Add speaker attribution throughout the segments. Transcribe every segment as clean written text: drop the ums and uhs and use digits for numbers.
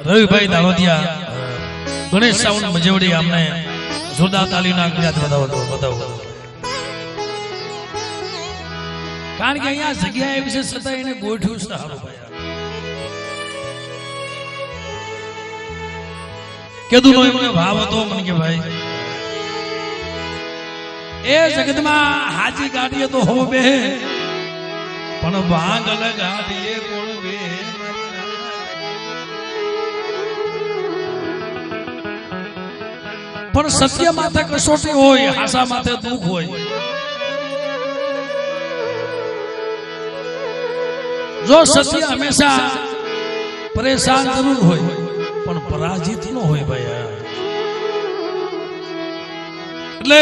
Speaker 1: રવિભાઈ દાવતિયા ગણેશ સાવંત મજેવડી અમને જોરદાર તાલીના ગુજરાત બતાવો કારણ કે અહીંયા જગ્યા એવી છે છતાં એને ગોઠવ્યું છે સારું ભાઈ કીધું નો એમને ભાવ હતો મને કે ભાઈ એ જગતમાં હાજી ગાડીએ તો હો બે પણ ભાંગ અલગ ગાડીએ કોણ બે પણ સત્ય માથે કસોટી હોય આશા માથે દુઃખ હોય જો સત્ય હંમેશા પરેશાન જરૂર હોય પણ પરાજિત ન હોય ભાઈ એટલે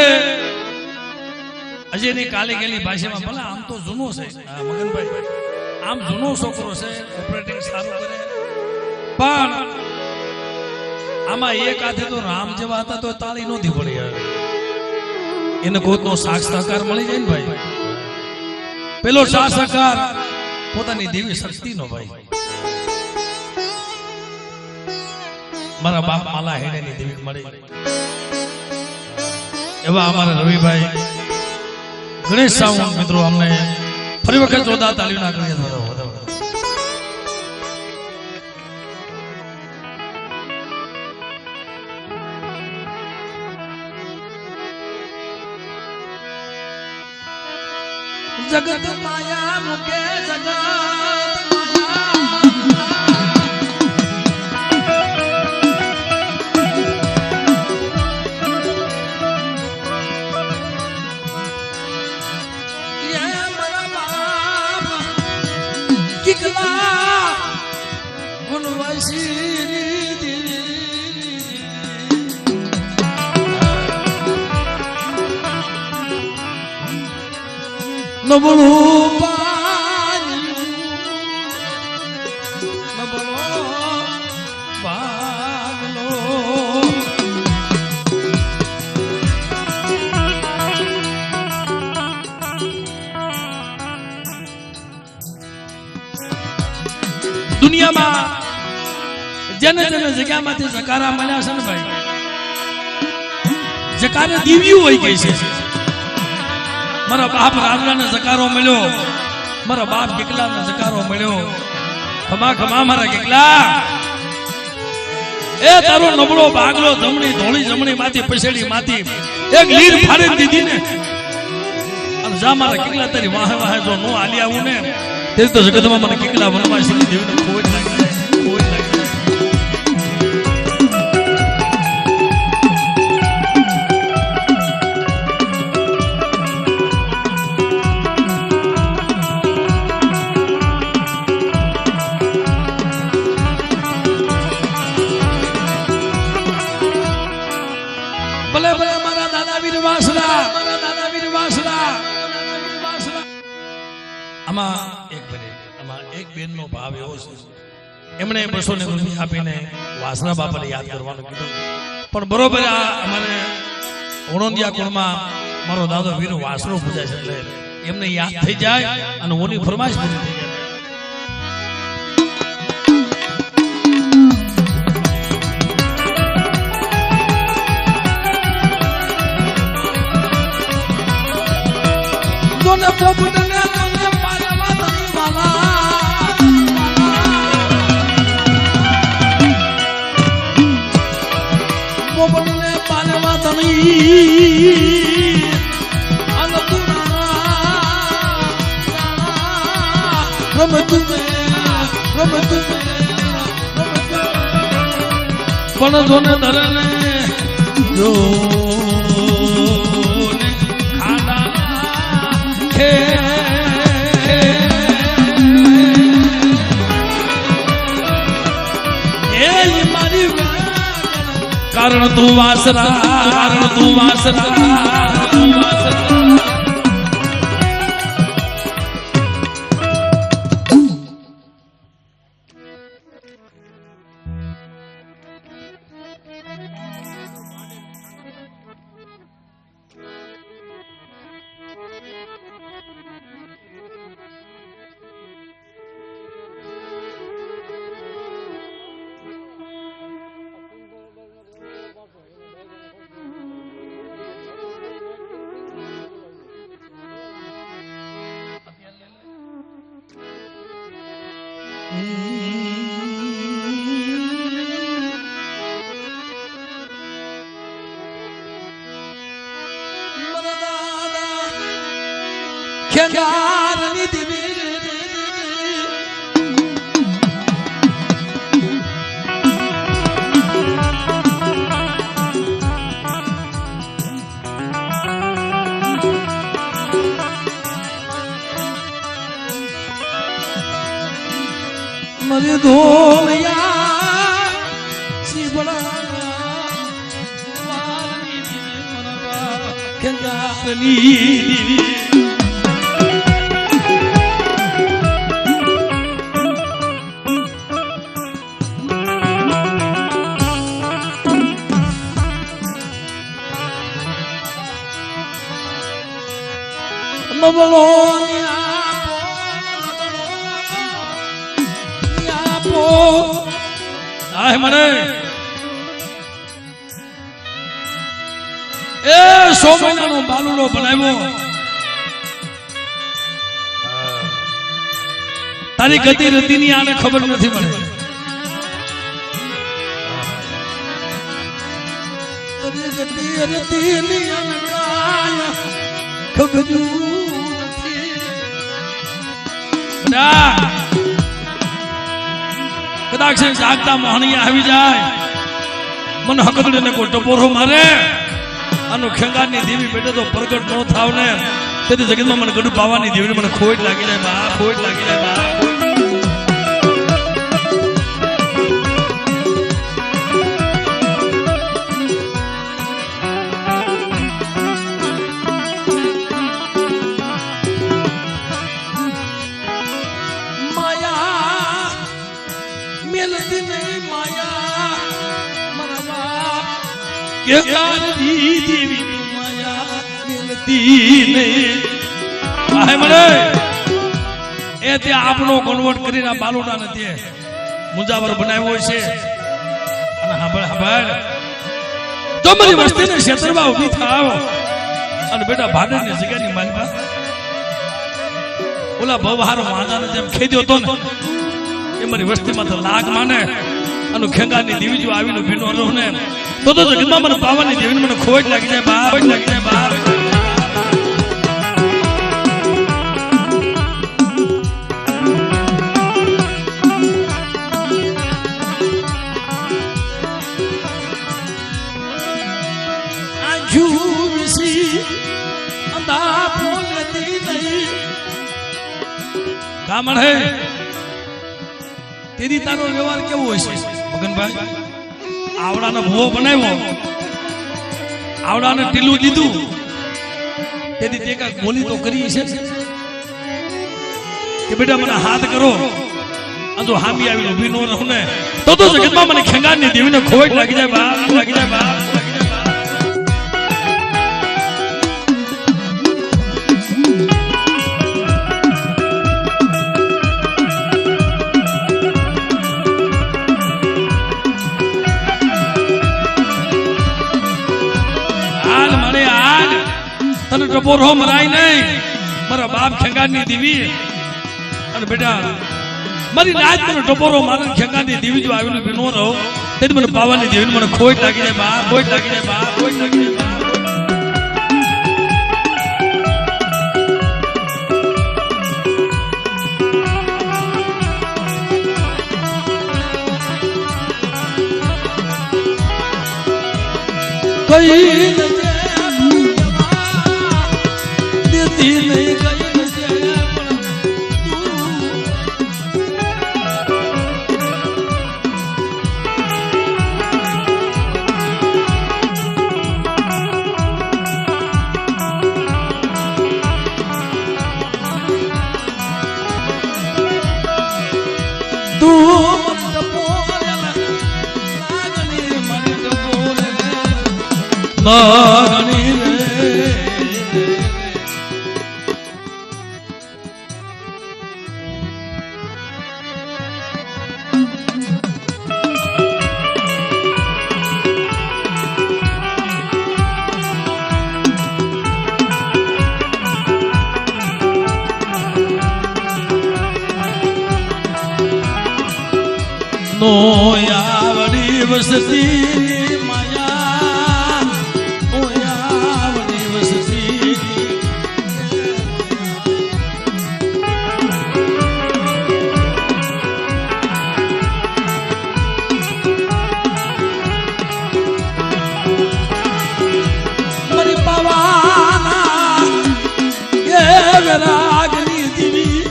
Speaker 1: અજયની કાલે ગયેલી ભાષામાં ભલે આમ તો જૂનો છે મગનભાઈ આમ જૂનો છોકરો છે ઓપરેટિંગ સારું કરે પણ આમાં એક હાથે તો રામ જેવા હતા તો તાળી નહોતી પડી એને કોઈનો સાથ સહકાર મળી જાય ને ભાઈ પેલો સાથ સહકાર પોતાની દેવી શક્તિ નો ભાઈ મારા બાપ માલા હેડેની દેવી મળી એવા અમારા રવિભાઈ ગણેશ સાવંત મિત્રો અમને ફરી વખત જોરદાર તાલીના કરીએ જગત માયા મુકે જગત નબળું પાગલો દુનિયામાં જેને જેને જગ્યામાંથી જકારા મળ્યા છે ને ભાઈ જકારે દીવ્યું હોય ગઈ છે મારા બાપ રાજરાને જકારો મળ્યો મારા બાપ ગીકલાને જકારો મળ્યો ખમા ખમા મારા ગીકલા એ તારો નબળો બાગલો જમણી ધોળી જમણી માંથી પછેડી માંથી એક લીર ફાડી દીધી ને અને જા મારા ગીકલા તારી વાહે વાહે જો નો આલી આવું ને તે તો જગતમાં મને ગીકલા વનવાસી દેવીને ખોટ લાગી ખોટ લાગી આમાં એક બેન નો ભાવ એવો છે એમણે 200 રૂપિયા આપીને વાસણા બાપાને યાદ કરવાનું કીધું પણ બરોબર આ અમારે ઓણોંદિયા કુળમાં મારો દાદો વીર વાસણો પૂજાય છે એટલે એમને યાદ થઈ જાય અને ઓની ફરમાઈશ પૂરી થઈ જાય દોને પોપટને પણ જોને ધરને જો ખાડા હે મારી કારણ તું વાસરા કારણ તું વાસરા તું વાસરા ખેંગારની દીવી મરી ધોળિયા શિવડા વારની દીવી મનવા ખેંગારની દીવી મને એ સોમનાનો બાલુડો બનાવ્યો તારી ગતિ રતિની આને ખબર નથી મને તારી ગતિ રતિની આને કાય ખબર કદાચ જાગતા મોહણીયા આવી જાય મને હકડને કોઈ ટપોરો મારે આનો ખેંગારની દેવી બેટે તો પ્રગટ ન થાવ ને તેથી જગતમાં મને ગડું પાવાની દેવી મને ખોટ લાગી જાય બા ખોટ લાગી જાય બા આપણો કન્વર્ટ કરીને બાલુડા નથી મુંજાવર બનાવ્યો છે અને સાંભળ તમારી વસ્તીને ક્ષેત્રમાં ઉભી થાવ અને બેટા ભાડરની જગ્યાની માલમાં ઓલા ભવહારો વાંધાને જેમ ખેદ્યો હતો ને એ મારી વસ્તીમાં તો લાગ માને અને ખેંગાની દેવી જો આવીને ભીનો રહું ને તો જગતમાં મને પાવાની દેવીને મને ખોટ લાગી જાય બા ખોટ લાગી જાય બા કામણ હે તેદી તારો વ્યવહાર કેવો હશે મગનભાઈ આવડાનો ભૂવો બનાવ્યો આવડાને ટીલું દીધું તેદી તે કાંઈક બોલી તો કરી છે કે બેટા મને હાથ કરો આ જો હામી આવીને ઊભી ન રહું ને તો જગતમાં મને ખેંગારની દેવીને ખોટ લાગી જાય બા લાગી જાય બા તને ટપોરો મરાય નહીં મારા બાપ ખેંગારની દેવી અને બેટા મારી નાચ મને ટપોરો મારે ખેંગારની દેવી જો આવીને ભીનો રહો તેથી મને પાવાની દેવીને મને ખોટ લાગી જાય બા ખોટ લાગી જાય બા ખોટ લાગી જાય બા નો આવડી વસતી માયા ઓ આવડી વસતી મરી પવાના એ રાગની દીવી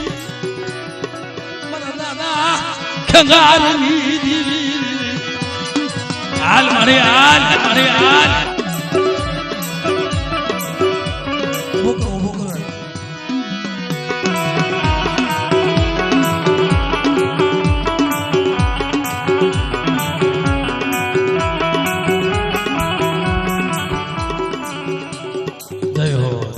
Speaker 1: મરા દાદા ખંગારની દીવી હાલ મારે હાલ મારે હાલ જય હો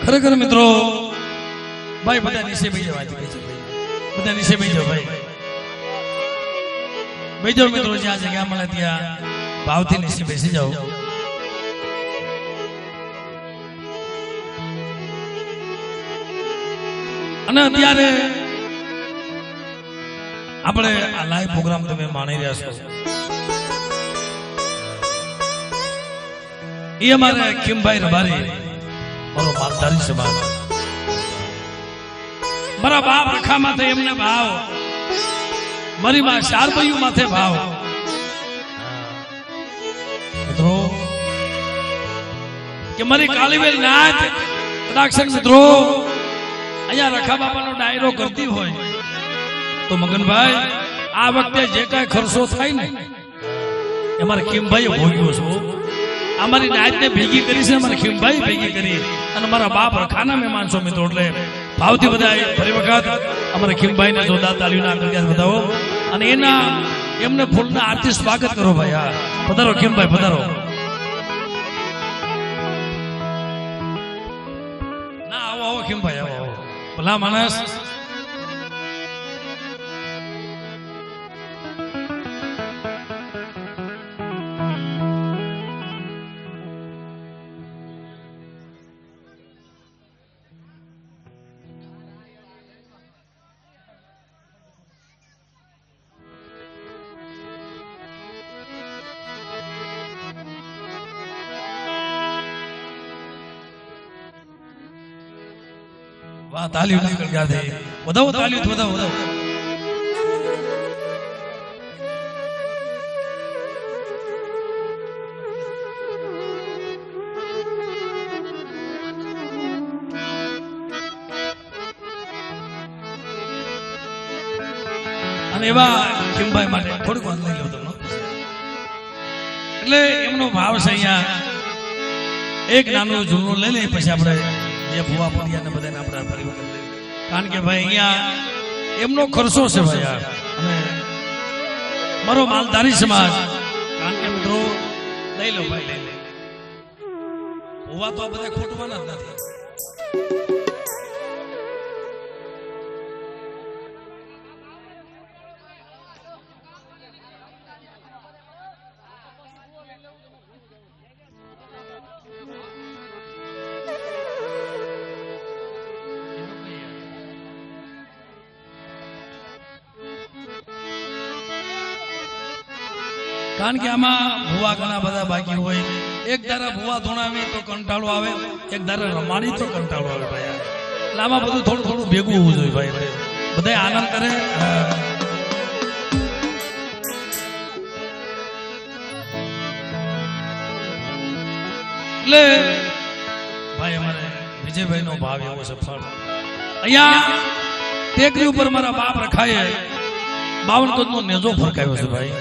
Speaker 1: ખરેખર મિત્રો ભાઈ બધા નીચે બેસી જાવ બધા નીચે બેસી જાવ ભાઈ બેસી મિત્રો જ્યાં જગ્યા મળે ત્યાં ભાવથી નીચે બેસી જાવ અને અત્યારે આપણે આ લાઈવ પ્રોગ્રામ તમે માણી રહ્યા છો એ અમારે કિમભાઈ રબારી મારો માલધારી સમાજ મારા બાપ રખા માથે એમને ભાવ મારી માં શારબૈયું માથે ભાવ મિત્રો કે મારી કાલીવેલ નાચ કદાચ મિત્રો અહીંયા રખા બાપાનો ડાયરો કરતી હોય તો મગનભાઈ આ વખતે જે કાંઈ ખર્ચો થાય ને એ મારા કિમભાઈ ભોગ્યો છો અમારી નાચને ભેગી કરી છે અમારા ખીમભાઈ ભેગી કરી અને મારા બાપ રખાના મહેમાન છો મિત્રો એટલે ભાવથી બધા ફરી વખત અમારા ખીમભાઈને જોરદાર તાળીઓના આગળ બતાવો અને એના એમને ફૂલના આરતી સ્વાગત કરો ભાઈ હા પધારો ખીમભાઈ પધારો ના આવો આવો ખીમભાઈ આવો આવો ભલા માણસ વાહ તાલીઓ નીકળ ગયા છે વધાવો તાલીઓ વધાવો વધાવો અને એવા કિમભાઈ માટે થોડુંક વાત લઈ લો તમે એટલે એમનો ભાવ છે અહીંયા એક નાનું જૂનું લઈ લઈએ પછી આપણે જે ભુવા પડિયા ને બધાને આપણે પરિવર્તન લઈએ કારણ કે ભાઈ અહીંયા એમનો ખર્ચો છે ભાઈ યાર અને મારો માલધારી સમાજ કારણ કે મિત્રો લઈ લો ભાઈ લઈ લે ભુવા તો આ બધા ખોટવાના જ નથી કારણ કે આમાં ભુવા ઘણા બધા બાકી હોય એક ધારા ભુવા ધોણાવી તો કંટાળો આવે એક ધારા રમાડી તો કંટાળો આવે ભાઈ એટલે આમાં બધું થોડું થોડું ભેગું હોવું જોઈએ ભાઈ બધા આનંદ કરે એટલે ભાઈ અમારે વિજયભાઈ નો ભાવ એવો છે ફળ અહીંયા ટેકરી ઉપર મારા બાપ રખાય 52 ગજનો નેજો ફરકાયો છે ભાઈ.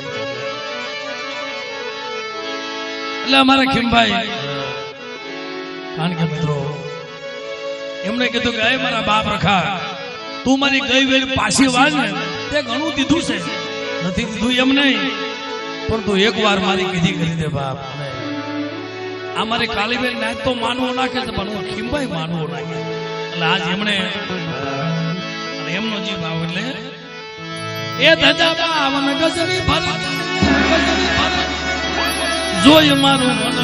Speaker 1: એટલે અમારા ખીમભાઈ કારણ કે મિત્રો એમણે કીધું કે મારા બાપ રખા તું મારી ગઈ વેળ પાછી વાળ ને તે ઘણું દીધું છે, નથી દીધું એમ નહીં પણ તું એકવાર મારી કીધી કરી દે બાપ. આ મારી કાલીબેન ને તો માનવો નાખે છે પણ હું ખીમભાઈ માનવો નાખે. એટલે આજ એમણે એમનો જે ભાવ એટલે એ ધજા બાવન ગજની ભરત જોઈ મારું મન.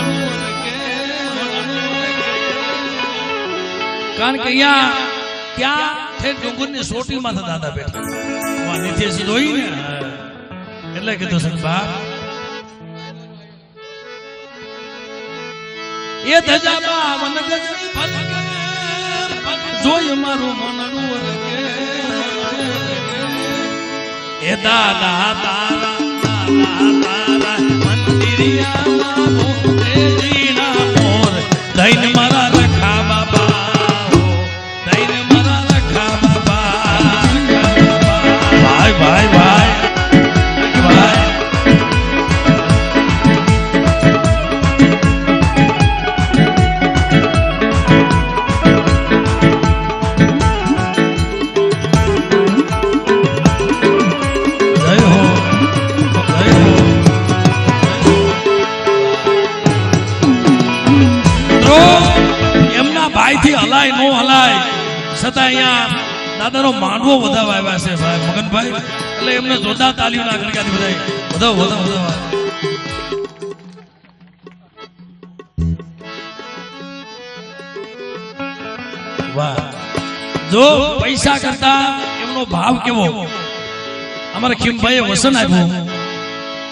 Speaker 1: કારણ કે અહીંયા ત્યાં ઠેર ડુંગરની સોટીમાં દાદા બેઠા નીચે જોઈ ને એટલે કીધું છે બાપ એ ધજા બાવન ગજની ભરત જોઈ મારું મન એ દાદા તારા મંદિરિયામાં ભૂતે જીણા મોર દૈન મારા રખા બાબા દૈન મારા રખા બાબા. ભાઈ ભાઈ ભાઈ ભાઈ ભાઈથી હલાય નો હલાય છતાં અહીંયા દાદાનો માંડવો વધાવવા આવ્યા છે ભાઈ મગનભાઈ. એટલે એમને જોરદાર તાલીઓ ના ગણકાથી બધા વધાવ. વાહ જો પૈસા કરતા એમનો ભાવ કેવો. અમારા ખીમભાઈએ વસન આપ્યું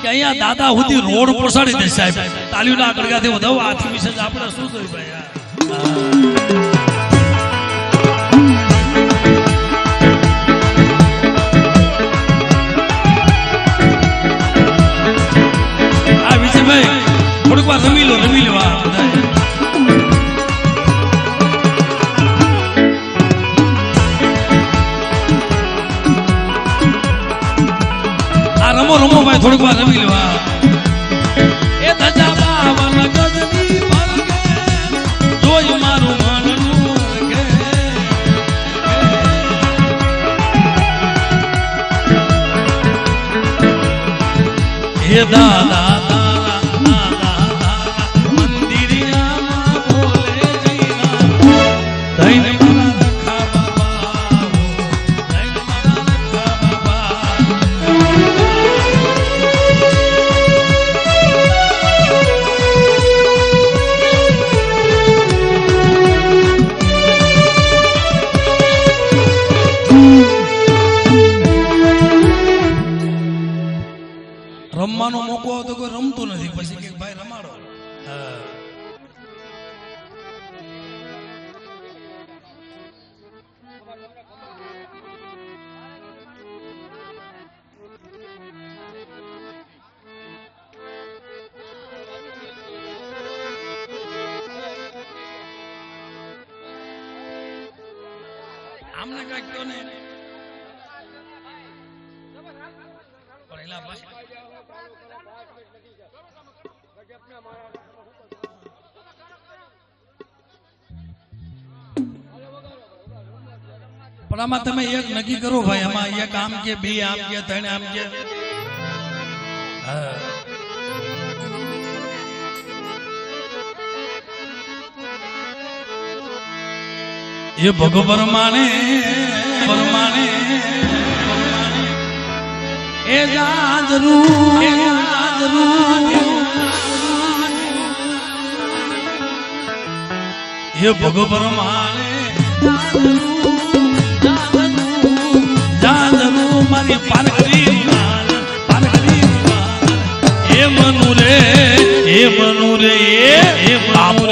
Speaker 1: કે અહીંયા દાદા સુધી રોડ પોસાડી દે સાહેબ. તાલીઓ ના ગણકાથી વધાવ. આથી વિશે આપણે શું જોયું ભાઈ. આ વિજયભાઈ થોડીક વાર રમી લો આ રમો ભાઈ થોડીક વાર રમી લો. એ ધજા બાવન ગજની જોઈ મારું મન હે દાદા તારા મંદિરિયામાં બોલે જીના દૈન મારા રખા બાબા દૈન મારા રખા બાબા. રમવાનો મોકો આવતો કોઈ રમતું નથી પછી કે ભાઈ રમાડો. આમને કઈક તો ને પણ આમાં તમે એક નક્કી કરો ભાઈ. આમાં એક આમ કે બે આમ કે ત્રણ આમ કે એ ભગવર માને એ જાજરૂ એ ભગવર માને જાજરૂ મારી પારખરી એ મનુ રે એ બાપો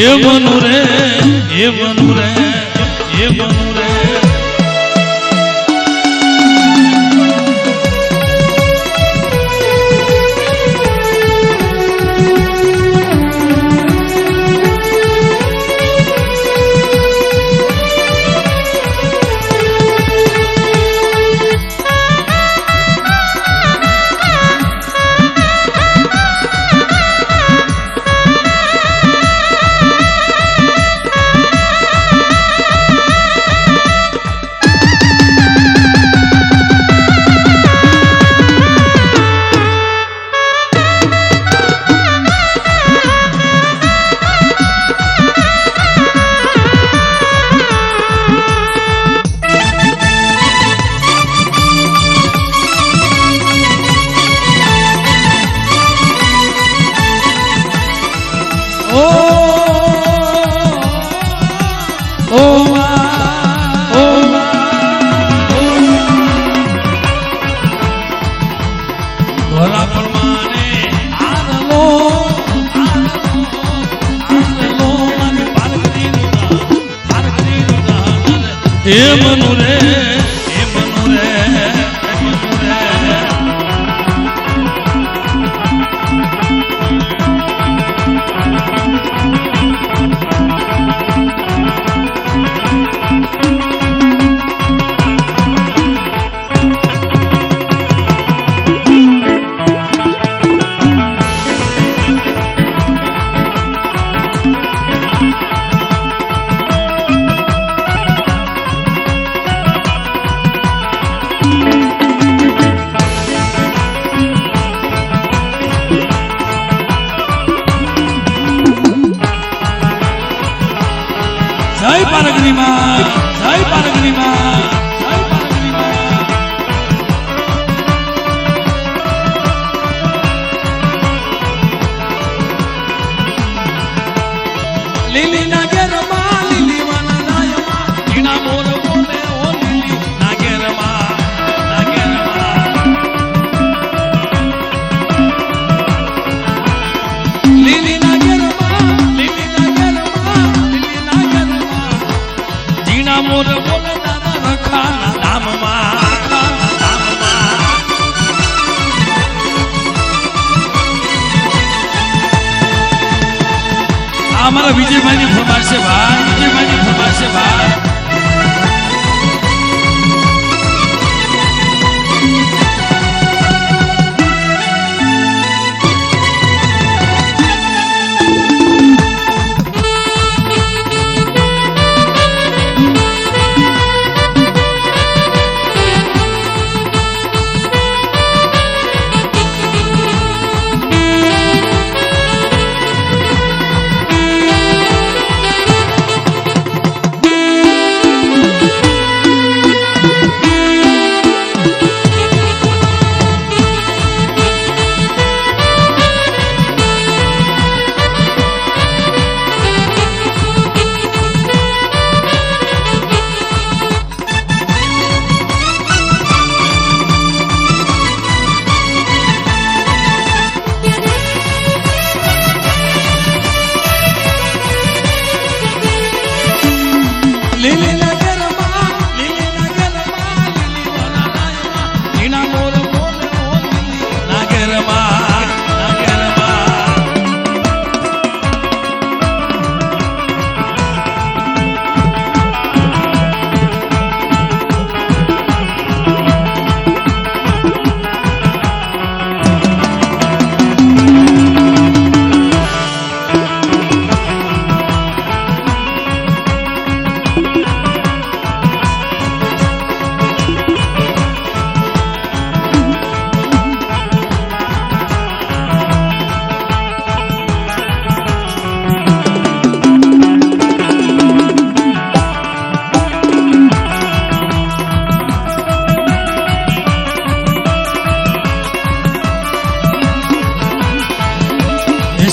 Speaker 1: એ મનુ રે એ મનુ રે એ મનુ રે એ મનુ રે એ મનુ રે મનુ રે જય પારગની માં જય પારગની માં જય પારગની માં લીલી નાગેર માં લીલી વાના નાય માં ઝીણા મોર બોલે ઓ લીલી નાગેર માં નાગેર માં લીલી નાગેર માં લીલી નાગેર માં લીલી નાગેર માં મોર બોલે દાદા રખાના ધામમાં આ મારા વિજયભાઈની ફરમાઈશ છે ભાઈ વિજયભાઈની ફરમાઈશ છે ભાઈ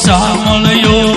Speaker 1: સામળ્યો